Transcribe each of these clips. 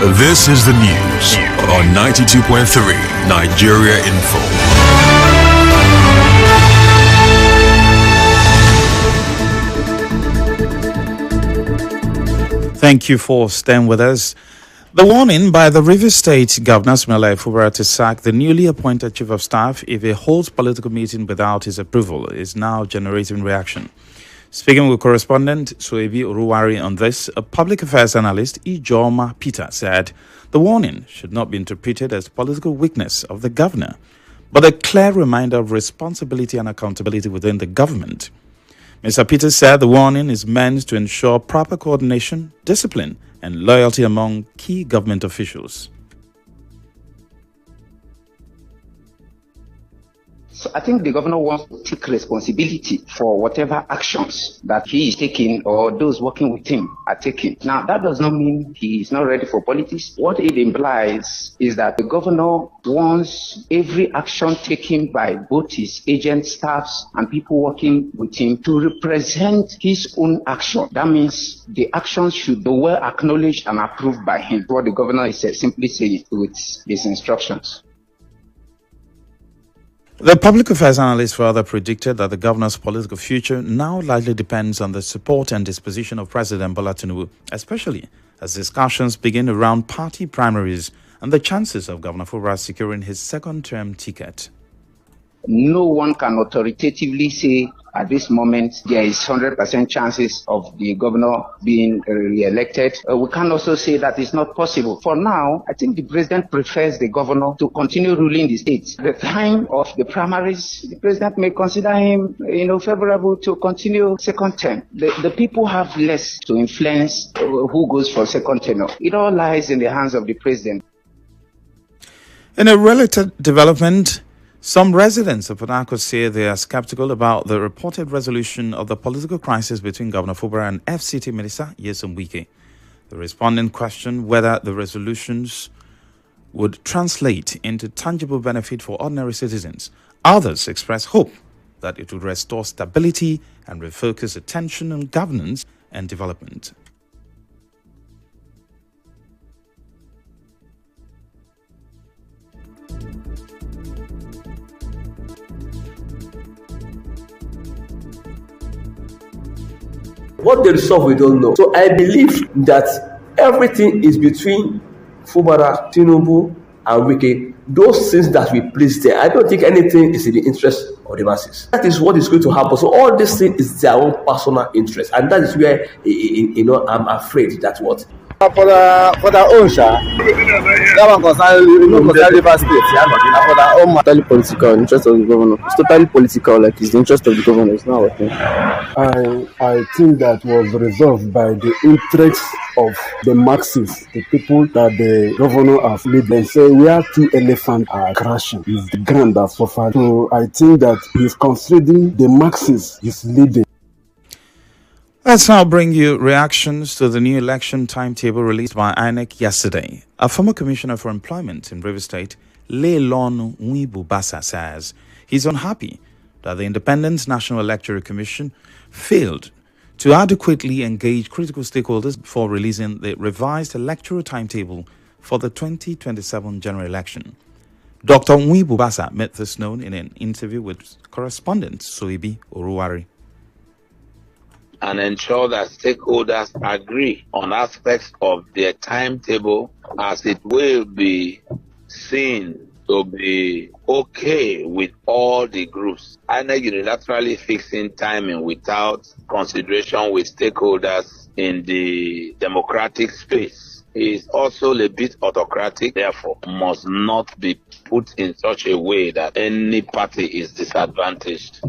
This is the news on 92.3 Nigeria Info. Thank you for staying with us. The warning by the Rivers State Governor Maxwell to sack the newly appointed Chief of Staff if he holds political meeting without his approval is now generating reaction. Speaking with correspondent Suebi Oruwari on this, a public affairs analyst Ijoma Peter said the warning should not be interpreted as political weakness of the governor, but a clear reminder of responsibility and accountability within the government. Mr. Peters said the warning is meant to ensure proper coordination, discipline, and loyalty among key government officials. So I think the governor wants to take responsibility for whatever actions that he is taking or those working with him are taking. Now, that does not mean he is not ready for politics. What it implies is that the governor wants every action taken by both his agent staffs and people working with him to represent his own action. That means the actions should be well acknowledged and approved by him. What the governor is simply saying with his instructions. The public affairs analyst further predicted that the governor's political future now largely depends on the support and disposition of President Bola Tinubu, especially as discussions begin around party primaries and the chances of Governor Fubara securing his second-term ticket. No one can authoritatively say at this moment there is 100% chances of the governor being re-elected. We can also say that it's not possible. For now, I think the president prefers the governor to continue ruling the state. At the time of the primaries, the president may consider him, favorable to continue second term. The people have less to influence who goes for second term. It all lies in the hands of the president. In a related development, some residents of Port Harcourt say they are skeptical about the reported resolution of the political crisis between Governor Fubara and FCT Minister Nyesom Wike. The respondent questioned whether the resolutions would translate into tangible benefit for ordinary citizens. Others expressed hope that it would restore stability and refocus attention on governance and development. What they resolve, we don't know. So I believe that everything is between Fubara, Tinubu, and Wike. Those things that we place there, I don't think anything is in the interest of the masses. That is what is going to happen. So all this thing is their own personal interest, and that is where I'm afraid that what. For the own that one concern River State. For the own totally political interest of the governor. It's totally political, like it's the interest of the governor. It's not working. I think that was resolved by the interest of the masses, the people that the governor has made them say where two elephants are crashing is the ground that suffered. So I think that he's considering the masses is leading. Let's now bring you reactions to the new election timetable released by INEC yesterday. A former commissioner for employment in Rivers State, Leilon Nwibubasa, says he's unhappy that the Independent National Electoral Commission failed to adequately engage critical stakeholders before releasing the revised electoral timetable for the 2027 general election. Dr. Nwibubasa made this known in an interview with correspondent Suebi Oruwari. And ensure that stakeholders agree on aspects of their timetable as it will be seen to be okay with all the groups. INEC unilaterally fixing timing without consideration with stakeholders in the democratic space is also a bit autocratic, therefore must not be put in such a way that any party is disadvantaged.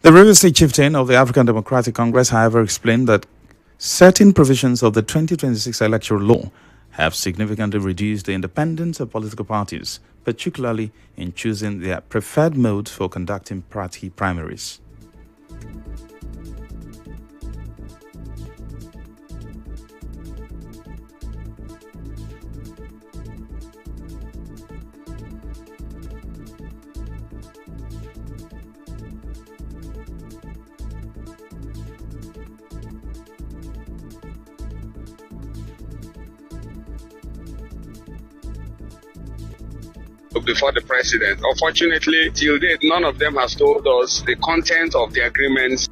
The Rivers State chieftain of the African Democratic Congress, however, explained that certain provisions of the 2026 electoral law have significantly reduced the independence of political parties, particularly in choosing their preferred modes for conducting party primaries. before the president. Unfortunately, till date, none of them has told us the content of the agreements.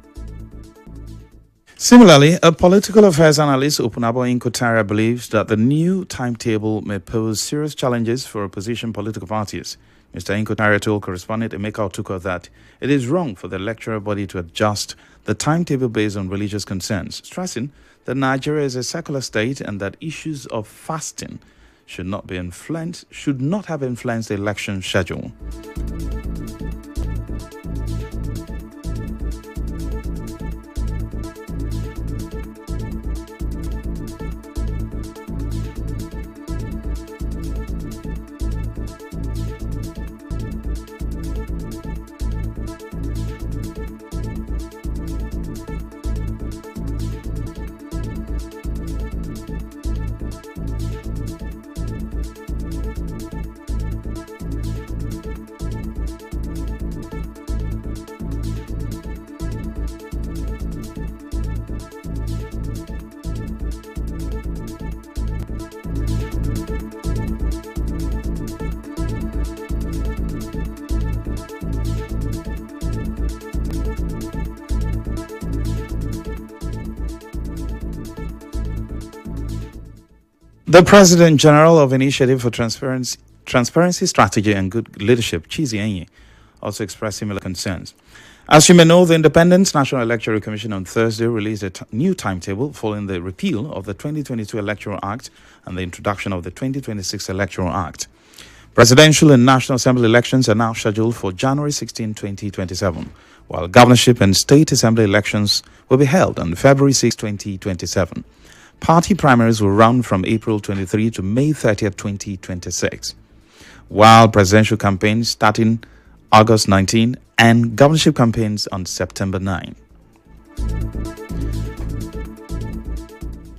Similarly, a political affairs analyst, Opunabo Inkotara, believes that the new timetable may pose serious challenges for opposition political parties. Mr. Inkotara told correspondent Emeka Otuko that it is wrong for the electoral body to adjust the timetable based on religious concerns, stressing that Nigeria is a secular state and that issues of fasting should not have influenced the election schedule. The President General of Initiative for Transparency Strategy and Good Leadership, Chizi Enyi, also expressed similar concerns. As you may know, the Independent National Electoral Commission on Thursday released a new timetable following the repeal of the 2022 Electoral Act and the introduction of the 2026 Electoral Act. Presidential and National Assembly elections are now scheduled for January 16, 2027, while governorship and state assembly elections will be held on February 6, 2027. Party primaries will run from April 23 to May 30, 2026, while presidential campaigns starting August 19 and governorship campaigns on September 9.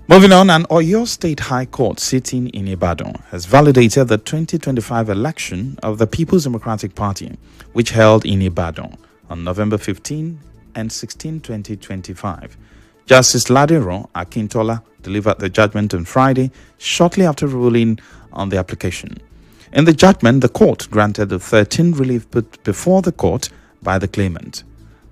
Moving on, an Oyo State High Court sitting in Ibadan has validated the 2025 election of the People's Democratic Party, which held in Ibadan on November 15 and 16, 2025. Justice Ladero Akintola delivered the judgment on Friday, shortly after ruling on the application. In the judgment, the court granted the 13 relief put before the court by the claimant.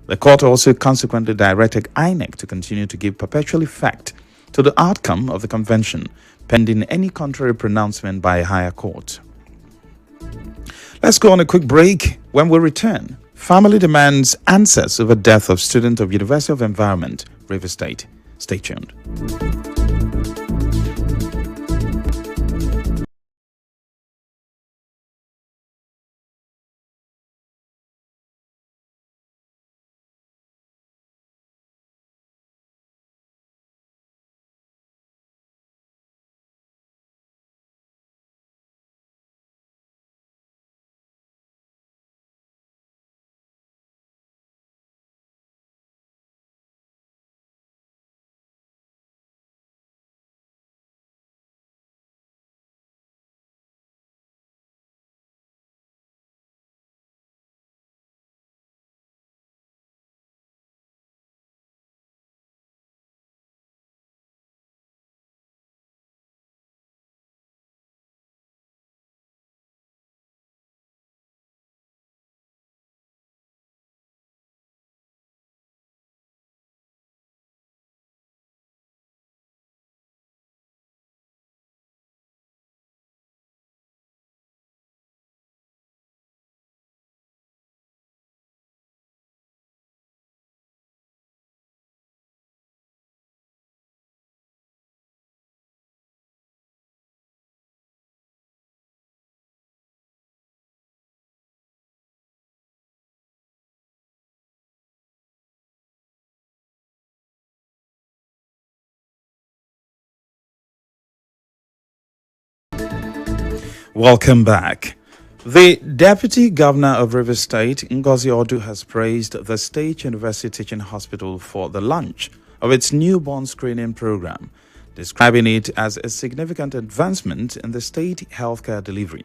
The court also consequently directed INEC to continue to give perpetual effect to the outcome of the convention, pending any contrary pronouncement by a higher court. Let's go on a quick break. When we return, family demands answers over death of student of University of Environment, Rivers State. Stay tuned. Welcome back. The Deputy Governor of Rivers State, Ngozi Odu, has praised the State University Teaching Hospital for the launch of its newborn screening program, describing it as a significant advancement in the state healthcare delivery.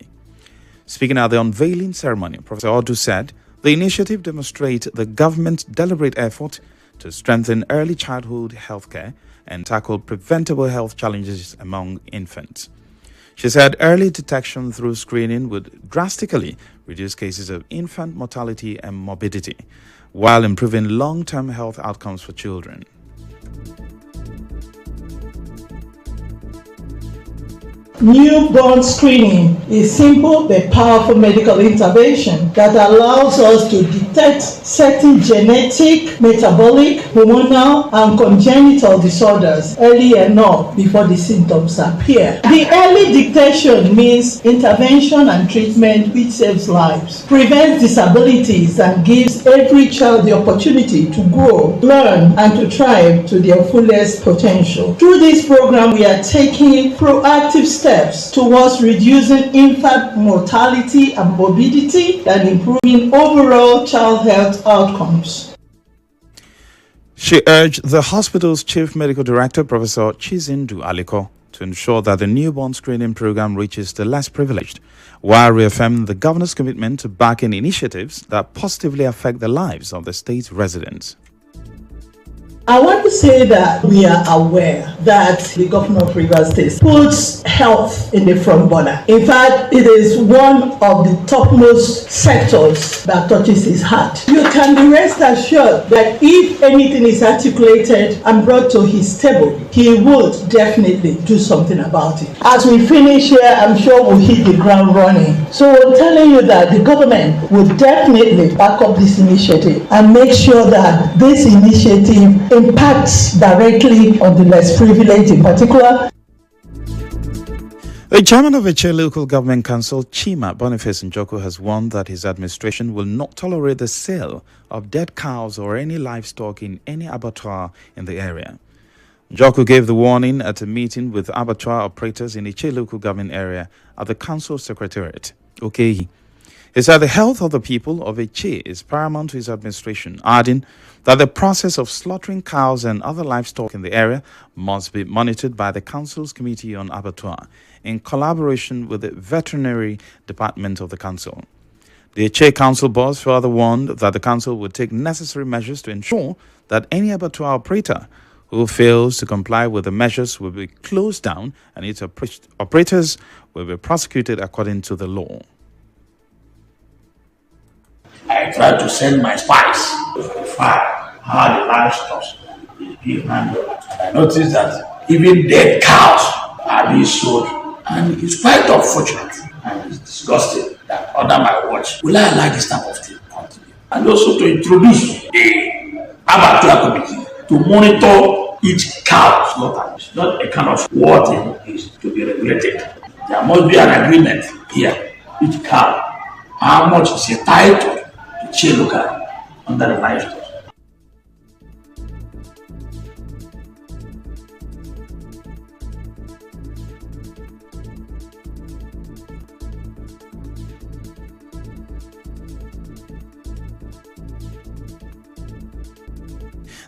Speaking at the unveiling ceremony, Professor Odu said the initiative demonstrates the government's deliberate effort to strengthen early childhood healthcare and tackle preventable health challenges among infants. She said early detection through screening would drastically reduce cases of infant mortality and morbidity, while improving long-term health outcomes for children. Newborn screening is simple but powerful medical intervention that allows us to detect certain genetic, metabolic, hormonal, and congenital disorders early enough before the symptoms appear. The early detection means intervention and treatment which saves lives, prevents disabilities, and gives every child the opportunity to grow, learn, and to thrive to their fullest potential. Through this program, we are taking proactive steps towards reducing infant mortality and morbidity and improving overall child health outcomes. She urged the hospital's chief medical director, Professor Chizindu Aliko, to ensure that the newborn screening program reaches the less privileged, while reaffirming the governor's commitment to backing initiatives that positively affect the lives of the state's residents. I want to say that we are aware that the governor of Rivers State puts health in the front burner. In fact, it is one of the topmost sectors that touches his heart. You can be rest assured that if anything is articulated and brought to his table, he would definitely do something about it. As we finish here, I'm sure we'll hit the ground running. So I'm telling you that the government will definitely back up this initiative and make sure that this initiative impacts directly on the less privileged in particular. The chairman of Eche Local Government Council, Chima Boniface Njoku, has warned that his administration will not tolerate the sale of dead cows or any livestock in any abattoir in the area. Njoku gave the warning at a meeting with abattoir operators in Eche Local Government area at the council secretariat, Okehi. He said the health of the people of Eche is paramount to his administration, adding that the process of slaughtering cows and other livestock in the area must be monitored by the council's committee on abattoir in collaboration with the veterinary department of the council. The Eche council boss further warned that the council would take necessary measures to ensure that any abattoir operator who fails to comply with the measures will be closed down and its operators will be prosecuted according to the law. I tried to send my spies to verify how the livestock is being handled. And I noticed that even dead cows are being sold. And it's quite unfortunate and it's disgusting that under my watch will I allow this type of thing to continue. And also to introduce a abattoir committee to monitor each cow slaughter. It's not a kind of war thing, is to be regulated. There must be an agreement here. Each cow, how much is entitled to local under the livestock.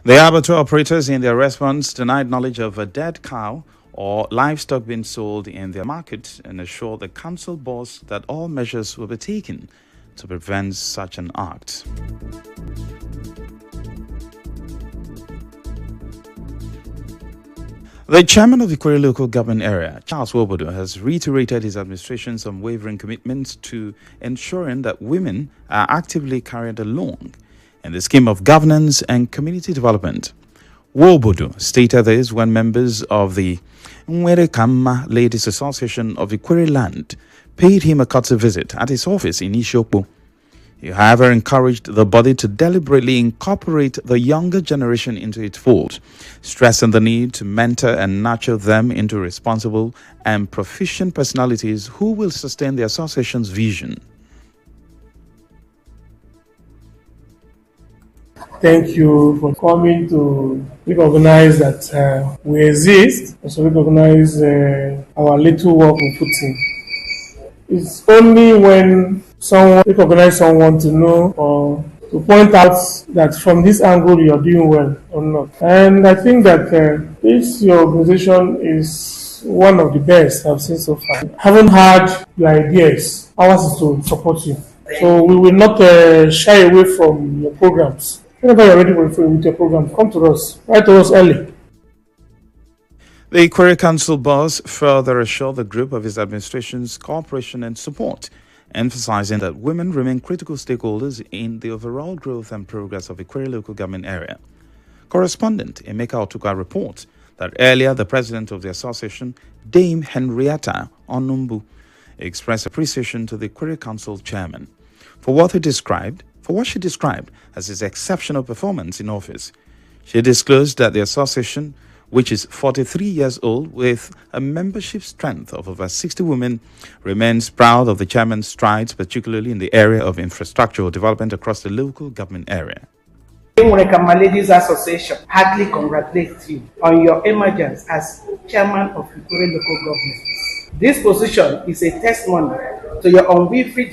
The abattoir operators in their response denied knowledge of a dead cow or livestock being sold in their market and assured the council boss that all measures will be taken to prevent such an act. The chairman of the Ikwerre Local Government Area, Charles Wobodo, has reiterated his administration's unwavering commitment to ensuring that women are actively carried along in the scheme of governance and community development. Wobodo stated this when members of the Nwere Kamma Ladies Association of Ikwerre Land paid him a courtesy visit at his office in Isiokpo. He, however, encouraged the body to deliberately incorporate the younger generation into its fold, stressing the need to mentor and nurture them into responsible and proficient personalities who will sustain the association's vision. Thank you for coming to recognize that we exist, also recognize our little work we put in. It's only when someone recognizes someone to know or to point out that from this angle you're doing well or not. And I think that your organization is one of the best I've seen so far. Haven't had your ideas. Ours is to support you. So we will not shy away from your programs. Whenever you're ready with your program, come to us. Write to us early. The Query Council boss further assured the group of his administration's cooperation and support, emphasizing that women remain critical stakeholders in the overall growth and progress of the Query local government area. Correspondent Emeka Otuka reports that earlier the president of the association, Dame Henrietta Onumbu, expressed appreciation to the Query Council chairman for what she described as his exceptional performance in office. She disclosed that the association, which is 43 years old with a membership strength of over 60 women, remains proud of the chairman's strides, particularly in the area of infrastructural development across the local government area. Murekama Ladies Association heartily congratulates you on your emergence as chairman of Ikure local government. This position is a testimony to your unwavering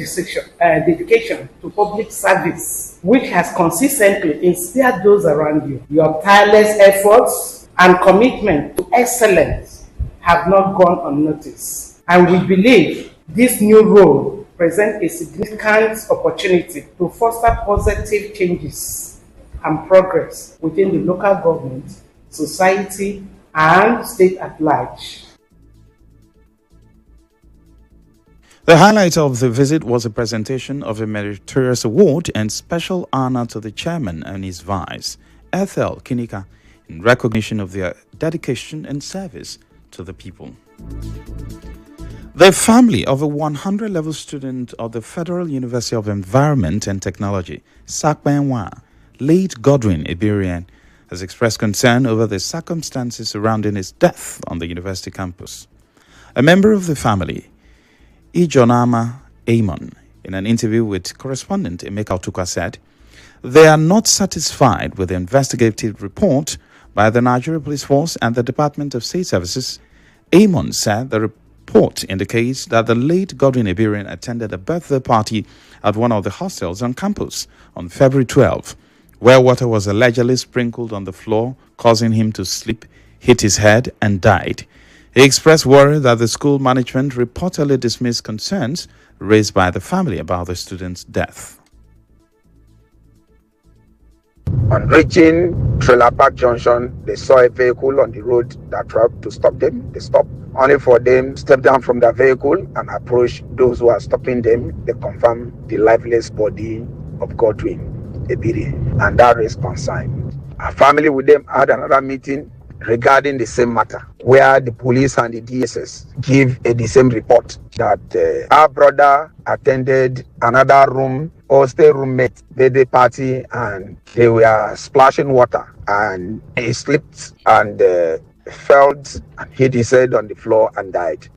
dedication to public service, which has consistently inspired those around you. Your tireless efforts and commitment to excellence have not gone unnoticed. And we believe this new role presents a significant opportunity to foster positive changes and progress within the local government, society, and state at large. The highlight of the visit was a presentation of a meritorious award and special honor to the chairman and his vice, Ethel Kinika, in recognition of their dedication and service to the people. The family of a 100-level student of the Federal University of Environment and Technology, Sakbenwa, late Godwin Iberian, has expressed concern over the circumstances surrounding his death on the university campus. A member of the family, Ijonama Amon, in an interview with correspondent Emeka Otuka, said they are not satisfied with the investigative report by the Nigeria Police Force and the Department of State Services. Amon said the report indicates that the late Godwin Iberian attended a birthday party at one of the hostels on campus on February 12, where water was allegedly sprinkled on the floor, causing him to slip, hit his head, and died. He expressed worry that the school management reportedly dismissed concerns raised by the family about the student's death. On reaching Trailer Park Junction, they saw a vehicle on the road that tried to stop them. They stopped, only for them to step down from the vehicle and approach those who are stopping them. They confirmed the lifeless body of Godwin Ebiri, and that raised concern. Our family with them had another meeting regarding the same matter, where the police and the DSS give the same report that our brother attended another room or stay roommate birthday party and they were splashing water and he slipped and fell and hit his head on the floor and died.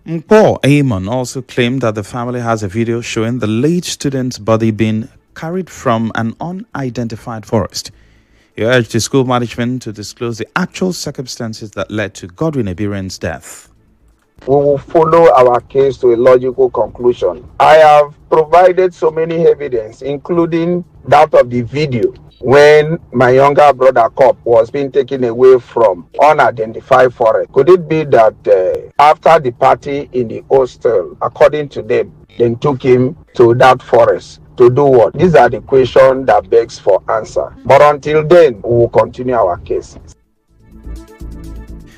Mpo Amon also claimed that the family has a video showing the late student's body being carried from an unidentified forest. He urged the school management to disclose the actual circumstances that led to Godwin Iberian's death. We will follow our case to a logical conclusion. I have provided so many evidence, including that of the video when my younger brother Cop was being taken away from unidentified forest. Could it be that after the party in the hostel, according to them, they took him to that forest? To do what? These are the questions that begs for answer. But until then, we will continue our case.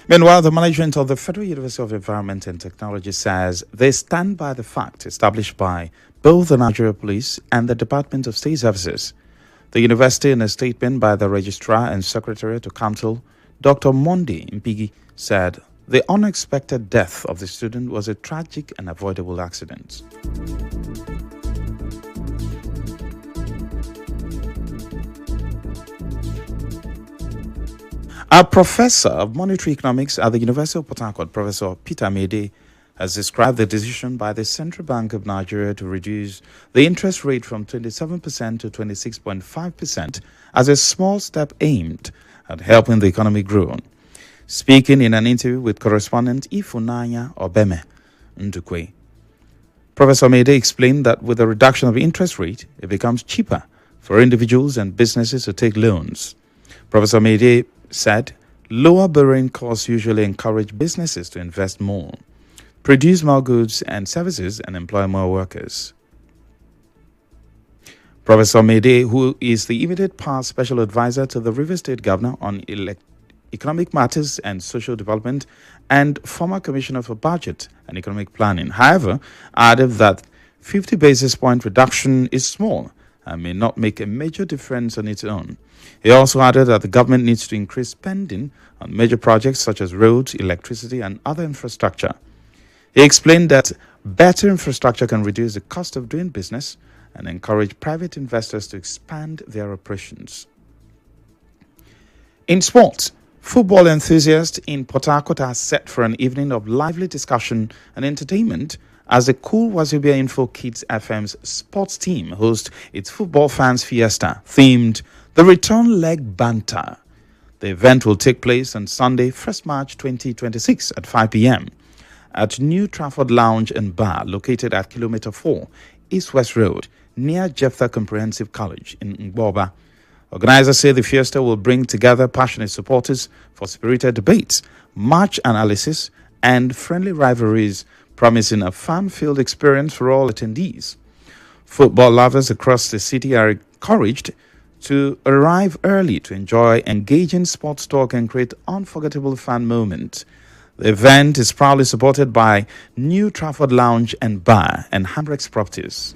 Meanwhile, the management of the Federal University of Environment and Technology says they stand by the fact established by both the Nigeria Police and the Department of State Services. The university, in a statement by the Registrar and Secretary to Council, Dr. Monday Mpigi, said the unexpected death of the student was a tragic and avoidable accident. A professor of monetary economics at the University of Port Harcourt, Professor Peter Mede, has described the decision by the Central Bank of Nigeria to reduce the interest rate from 27% to 26.5% as a small step aimed at helping the economy grow. Speaking in an interview with correspondent Ifunanya Obeme Ndukwe, Professor Mede explained that with the reduction of interest rate, it becomes cheaper for individuals and businesses to take loans. Professor Mede said lower borrowing costs usually encourage businesses to invest more, produce more goods and services, and employ more workers. Professor Mede, who is the immediate past special advisor to the Rivers State Governor on Economic Matters and Social Development and former Commissioner for Budget and Economic Planning. However, added that 50 basis point reduction is small and may not make a major difference on its own. He also added that the government needs to increase spending on major projects such as roads, electricity, and other infrastructure. He explained that better infrastructure can reduce the cost of doing business and encourage private investors to expand their operations. In sports, football enthusiasts in Port Harcourt are set for an evening of lively discussion and entertainment as the Cool Wazobia Info Kids FM's sports team hosts its Football Fans Fiesta, themed the Return Leg Banter. The event will take place on Sunday, 1st March 2026 at 5 p.m. at New Trafford Lounge and Bar, located at Kilometer 4, East West Road, near Jephthah Comprehensive College in Ngboba. Organizers say the fiesta will bring together passionate supporters for spirited debates, match analysis, and friendly rivalries, promising a fun-filled experience for all attendees. Football lovers across the city are encouraged to arrive early to enjoy engaging sports talk and create unforgettable fan moments. The event is proudly supported by New Trafford Lounge and Bar and Handrex Properties.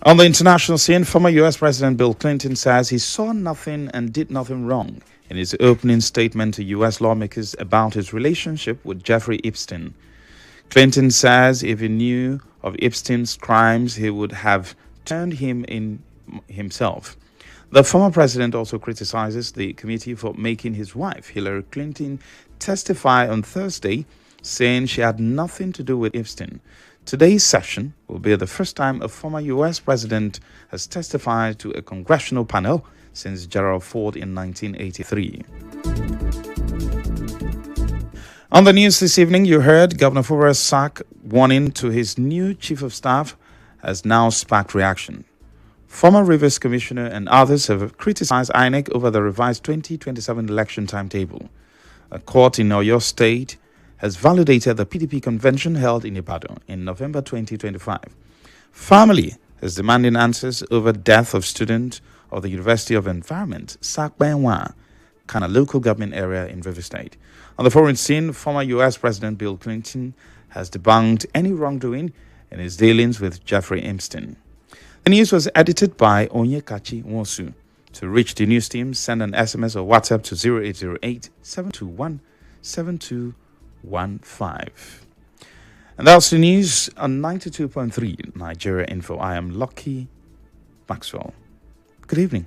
On the international scene, former U.S. President Bill Clinton says he saw nothing and did nothing wrong in his opening statement to U.S. lawmakers about his relationship with Jeffrey Epstein. Clinton says if he knew of Epstein's crimes, he would have turned him in himself. The former president also criticizes the committee for making his wife, Hillary Clinton, testify on Thursday, saying she had nothing to do with Epstein. Today's session will be the first time a former U.S. president has testified to a congressional panel since Gerald Ford in 1983. On the news this evening, you heard Governor Fubara's sack warning to his new chief of staff has now sparked reaction. Former Rivers Commissioner and others have criticized INEC over the revised 2027 election timetable. A court in Oyo State has validated the PDP convention held in Ibadan in November 2025. Family is demanding answers over death of student of the University of Environment, Sakbenwa, Kana local government area in River State. On the foreign scene, former U.S. President Bill Clinton has debunked any wrongdoing in his dealings with Jeffrey Epstein. The news was edited by Onyekachi Nwosu. To reach the news team, send an SMS or WhatsApp to 0808 721 7215. And that's the news on 92.3 Nigeria Info. I am Lucky Maxwell. Good evening.